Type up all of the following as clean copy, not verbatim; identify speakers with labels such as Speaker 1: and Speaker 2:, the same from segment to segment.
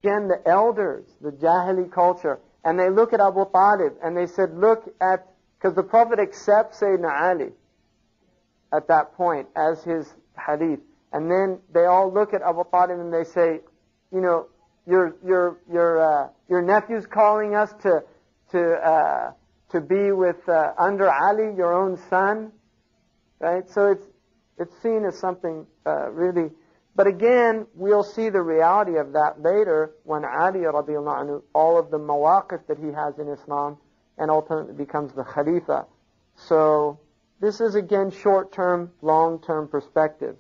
Speaker 1: again, the elders, the Jahili culture, and they look at Abu Talib and they said, look at, because the Prophet accepts Sayyidina Ali at that point as his hadith. And then they all look at Abu Talib and they say, you know, your nephew's calling us to be with under Ali, your own son, right? So it's seen as something really. But again, we'll see the reality of that later when Ali radiallahu anhu, all of the mawaqif that he has in Islam, and ultimately becomes the Khalifa. So this is again short-term, long-term perspective.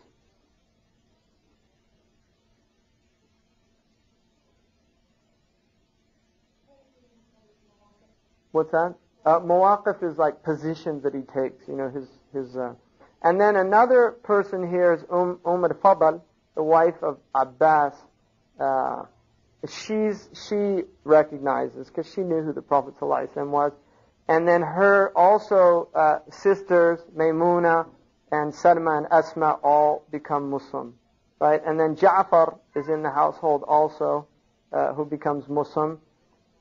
Speaker 1: What's that? Mawaqif is like positions that he takes, you know, his. And then another person here is al-Fadl, the wife of Abbas. She recognizes, because she knew who the Prophet ﷺ was. And then her also sisters, Maymuna and Salma and Asma, all become Muslim. Right? And then Ja'far is in the household also, who becomes Muslim.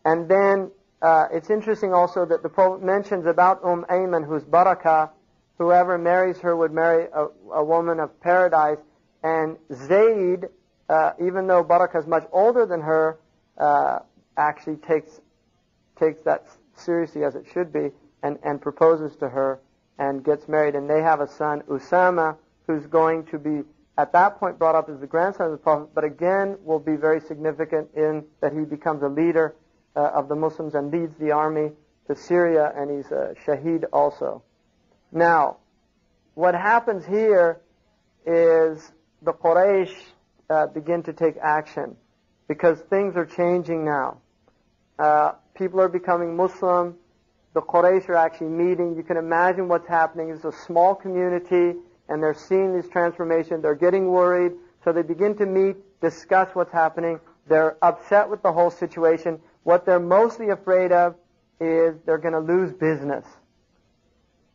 Speaker 1: And then it's interesting also that the Prophet mentions about Ayman, who's Barakah, whoever marries her would marry a woman of paradise. And Zayd, even though Barakah is much older than her, actually takes that seriously as it should be, and proposes to her and gets married. And they have a son, Usama, who's going to be at that point brought up as the grandson of the Prophet, but again will be very significant in that he becomes a leader of the Muslims and leads the army to Syria, and he's a shaheed also. Now, what happens here is the Quraysh begin to take action because things are changing now. People are becoming Muslim. The Quraysh are actually meeting. You can imagine what's happening. It's a small community, and they're seeing this transformation. They're getting worried, so they begin to meet, discuss what's happening. They're upset with the whole situation. What they're mostly afraid of is they're going to lose business.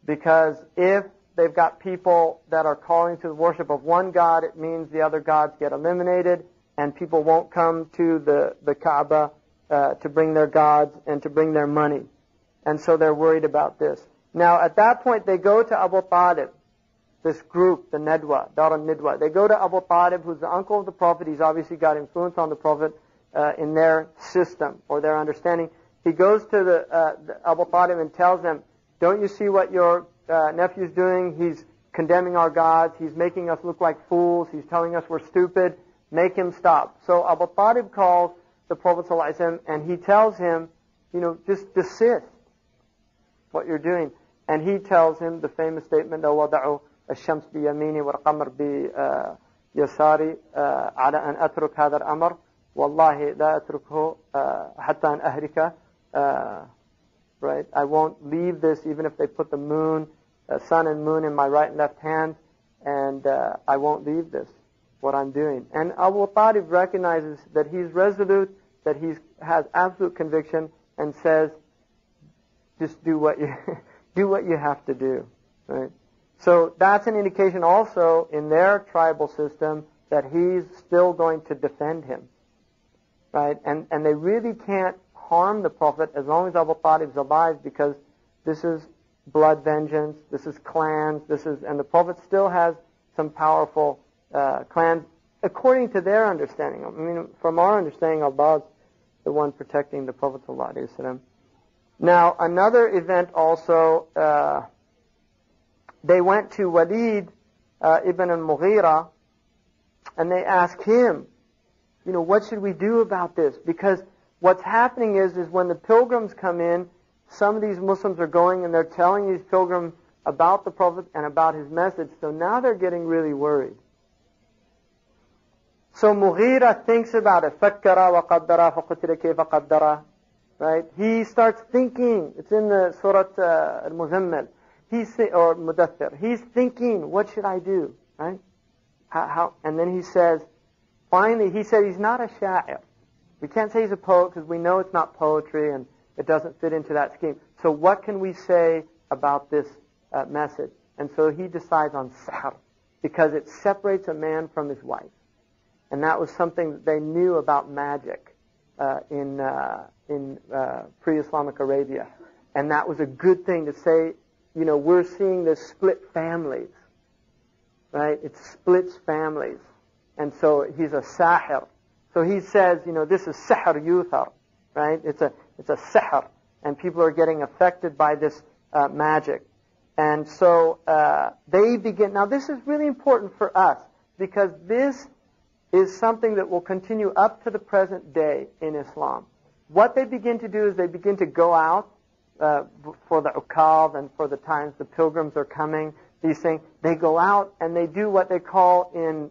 Speaker 1: Because if they've got people that are calling to the worship of one God, it means the other gods get eliminated, and people won't come to the Kaaba to bring their gods and to bring their money. And so they're worried about this. Now, at that point, they go to Abu Talib, this group, the Nadwa, Dar al-Nidwa. They go to Abu Talib, who's the uncle of the Prophet. He's obviously got influence on the Prophet in their system or their understanding. He goes to the Abu Talib and tells them, don't you see what your nephew's doing? He's condemning our gods. He's making us look like fools. He's telling us we're stupid. Make him stop. So Abu Talib calls the Prophet ﷺ and he tells him, you know, just desist what you're doing. And he tells him the famous statement, وَضَعُوا الشَّمْسِ بِيَمِينِي وَالْقَمَرْ بِيَسَارِي عَلَى أَنْ أَتْرُكْ هَذَا الْأَمْرِ وَاللَّهِ لَا أَتْرُكْهُ حَتَّى أَنْ أَهْرِكَ. Right? I won't leave this even if they put the moon, sun and moon in my right and left hand, and I won't leave this, what I'm doing. And Abu Talib recognizes that he's resolute, that he has absolute conviction, and says, just do what you do what you have to do. Right? So that's an indication also in their tribal system that he's still going to defend him. Right? And they really can't harm the Prophet as long as Abu Talib is alive, because this is blood vengeance, this is clans, and the Prophet still has some powerful clans according to their understanding. I mean, from our understanding, Allah's the one protecting the Prophet ﷺ. Now, another event also, they went to Walid ibn al-Mughira, and they asked him, you know, what should we do about this? Because what's happening is when the pilgrims come in, some of these Muslims are going and they're telling these pilgrims about the Prophet and about his message, so now they're getting really worried. So Mughira thinks about it. فَكَّرَ وَقَدَّرَ فَقُتِلَ كَيْفَ قَدَّرَ. Right? He starts thinking. It's in the Surah Al-Muzammil. Or Mudaththir. He's thinking, what should I do? Right? How? And then he says, finally, he said he's not a sha'ir. We can't say he's a poet because we know it's not poetry and it doesn't fit into that scheme. So what can we say about this message? And so he decides on sihr, because it separates a man from his wife. And that was something that they knew about magic. in pre-Islamic Arabia. And that was a good thing to say, we're seeing this split families, right? It splits families. And so he's a sahir. So he says, this is sihr yuthar, right? It's a sihr. And people are getting affected by this magic. And so they begin. Now this is really important for us because this is something that will continue up to the present day in Islam. What they begin to do is they begin to go out for the ukab and for the times the pilgrims are coming, these things. They go out and they do what they call in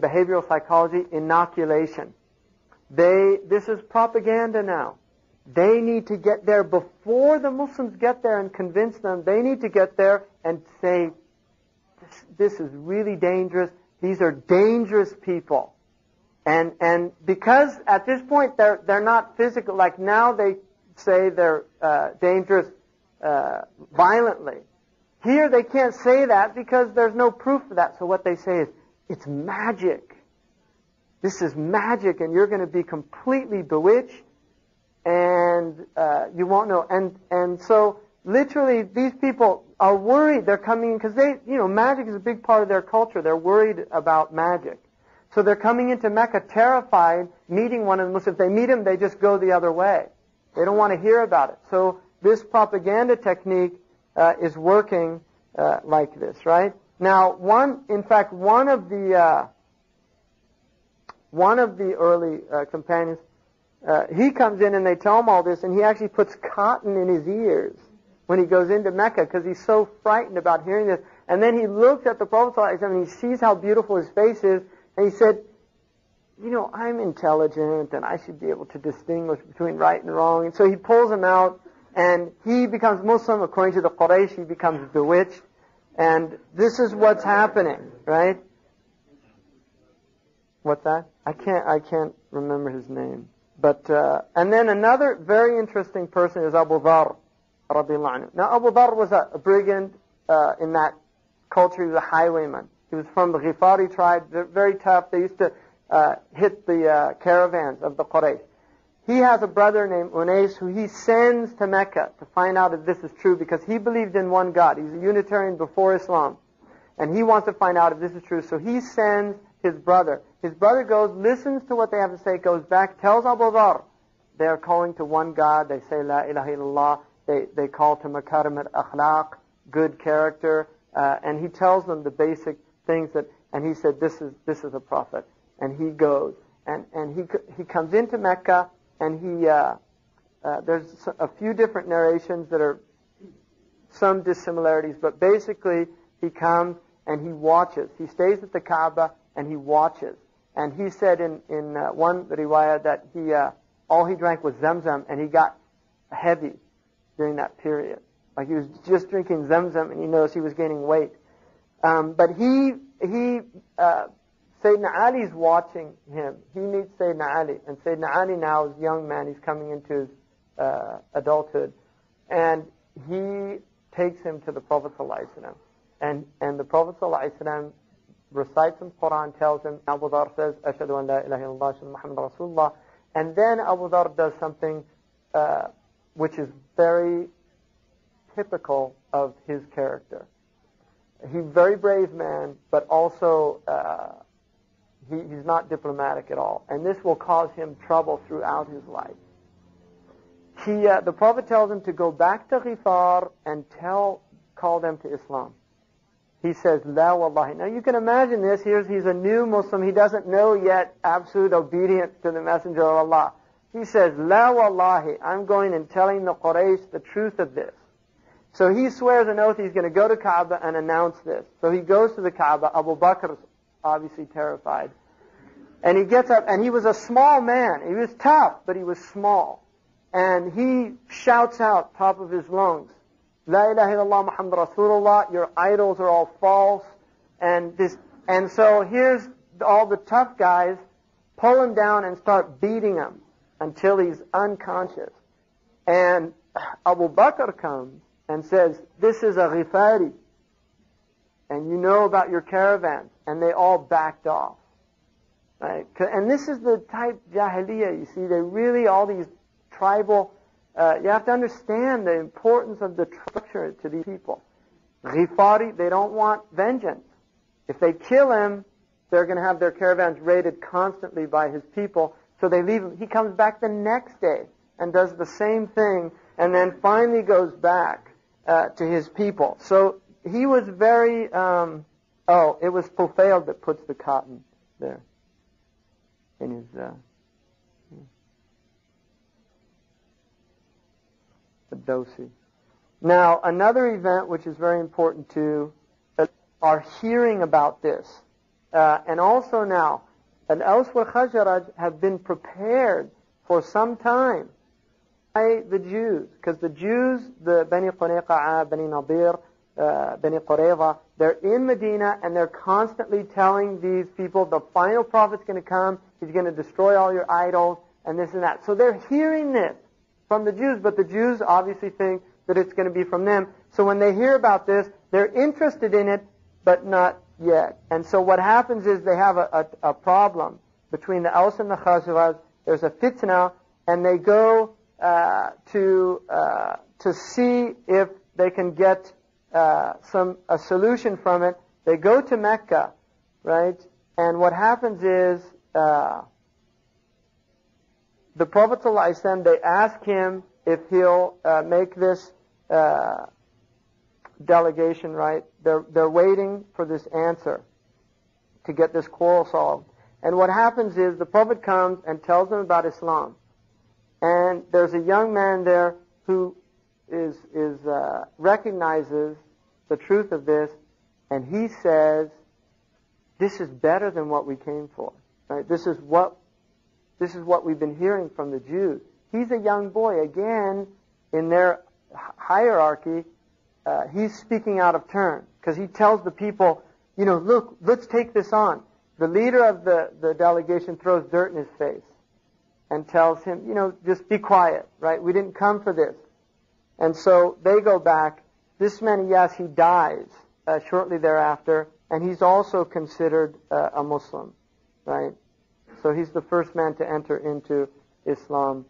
Speaker 1: behavioral psychology inoculation. This is propaganda now. They need to get there before the Muslims get there and convince them. They need to get there and say, this is really dangerous. These are dangerous people. And because at this point they're not physical, like now they say they're dangerous violently. Here they can't say that because there's no proof for that. So what they say is, it's magic. This is magic and you're going to be completely bewitched and you won't know. And so literally these people are worried. They're coming in because magic is a big part of their culture. They're worried about magic. So they're coming into Mecca terrified, meeting one of the Muslims. If they meet him, they just go the other way. They don't want to hear about it. So this propaganda technique is working like this, right? Now, one of the early companions, he comes in and they tell him all this, and he actually puts cotton in his ears when he goes into Mecca because he's so frightened about hearing this. And then he looks at the Prophet ﷺ and he sees how beautiful his face is, and he said, I'm intelligent and I should be able to distinguish between right and wrong. And so he pulls him out and he becomes Muslim. According to the Quraysh, he becomes bewitched. And this is what's happening, right? What's that? I can't remember his name. But, and then another very interesting person is Abu Dharr, radiallahu anhu. Now Abu Dharr was a brigand, in that culture. He was a highwayman. He was from the Ghifari tribe. They're very tough. They used to hit the caravans of the Quraysh. He has a brother named Unais who he sends to Mecca to find out if this is true because he believed in one God. He's a Unitarian before Islam. And he wants to find out if this is true. So he sends his brother. His brother goes, listens to what they have to say, goes back, tells Abu Dharr. They are calling to one God. They say, La ilaha illallah. They call to makarim al-akhlaq, good character. And he tells them the basic things and he said, this is a prophet. And he goes. And he comes into Mecca, and there's a few different narrations that are some dissimilarities, but basically he comes and he watches. He stays at the Kaaba and he watches. And he said in one riwayah that all he drank was Zamzam, and he got heavy during that period. Like he was just drinking Zamzam, and he noticed he was gaining weight. But Sayyidina Ali's watching him. He meets Sayyidina Ali, and Sayyidina Ali now is a young man. He's coming into his adulthood, and he takes him to the Prophet ﷺ. And the Prophet ﷺ recites some Quran, tells him. Abu Dharr says, "Ashhadu an la ilaha illallah, ashhadu Muhammad Rasulullah." And then Abu Dharr does something which is very typical of his character. He's a very brave man, but also he's not diplomatic at all. And this will cause him trouble throughout his life. The Prophet tells him to go back to Ghifar and call them to Islam. He says, La wallahi. Now you can imagine this. He's a new Muslim. He doesn't know yet absolute obedience to the Messenger of Allah. He says, La wallahi, I'm going and telling the Quraysh the truth of this. So he swears an oath he's going to go to Kaaba and announce this. So he goes to the Kaaba. Abu Bakr is obviously terrified. And he gets up, and he was a small man. He was tough, but he was small. And he shouts out top of his lungs, La ilaha illallah Muhammad Rasulullah, your idols are all false. And so here's all the tough guys pull him down and start beating him until he's unconscious. And Abu Bakr comes and says, this is a Ghifari, and you know about your caravans. And they all backed off. Right? And this is the type Jahiliyyah, you see. They really, all these tribal, you have to understand the importance of the structure to these people. Ghifari, they don't want vengeance. If they kill him, they're going to have their caravans raided constantly by his people, so they leave him. He comes back the next day and does the same thing, and then finally goes back to his people. So he was very, it was Tufail that puts the cotton there in his, the dosi. Now, another event which is very important too, are hearing about this. And also now, Al-Aws wal Khazraj have been prepared for some time by the Jews. Because the Jews, the Bani Qunayqa'a, Bani Nadir, Bani Qurayza, they're in Medina and they're constantly telling these people, the final prophet's going to come, he's going to destroy all your idols, and this and that. So they're hearing this from the Jews, but the Jews obviously think that it's going to be from them. So when they hear about this, they're interested in it, but not yet. And so what happens is they have a problem between the Aws and the Khazraj. There's a fitna, and they go to see if they can get a solution from it. They go to Mecca, right? And what happens is the Prophet ﷺ, they ask him if he'll make this delegation, right? They're waiting for this answer to get this quarrel solved. And what happens is the Prophet comes and tells them about Islam. And there's a young man there who recognizes the truth of this, and he says, "This is better than what we came for." Right? This is what we've been hearing from the Jews. He's a young boy. Again, in their hierarchy, he's speaking out of turn because he tells the people, look, let's take this on. The leader of the delegation throws dirt in his face and tells him, just be quiet, right? We didn't come for this. And so they go back. This man, yes, he dies shortly thereafter, and he's also considered a Muslim, right? So he's the first man to enter into Islam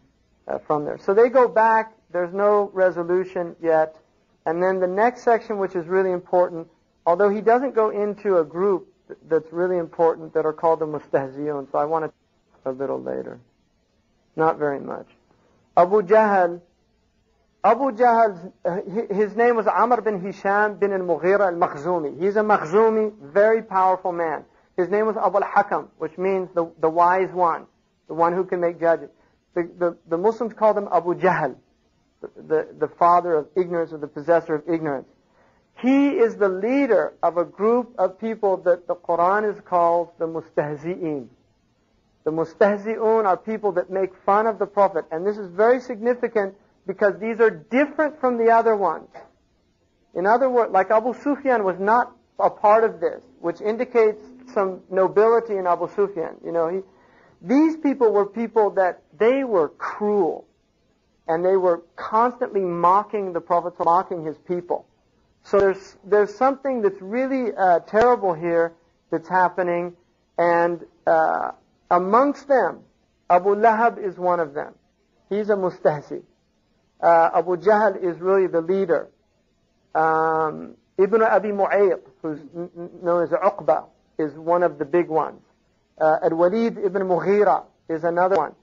Speaker 1: from there. So they go back. There's no resolution yet. And then the next section, which is really important, although he doesn't go into a group that's really important that are called the Mustahzi'un, so I want to a little later. Not very much. Abu Jahl, his name was Amr bin Hisham bin al-Mughira al-Makhzumi. He's a Makhzumi, very powerful man. His name was Abu al-Hakam, which means the wise one, the one who can make judges. The Muslims called him Abu Jahl, the father of ignorance, or the possessor of ignorance. He is the leader of a group of people that the Quran is called the Mustahzi'in. The Mustahzi'un are people that make fun of the Prophet. And this is very significant because these are different from the other ones. In other words, like Abu Sufyan was not a part of this, which indicates some nobility in Abu Sufyan. These people were people that they were cruel. And they were constantly mocking the Prophet, mocking his people. So there's something that's really terrible here that's happening. And amongst them, Abu Lahab is one of them. He's a mustahzi. Abu Jahl is really the leader. Ibn Abi Mu'ayt, who's known as Uqba, is one of the big ones. Al-Walid ibn Mughira is another one.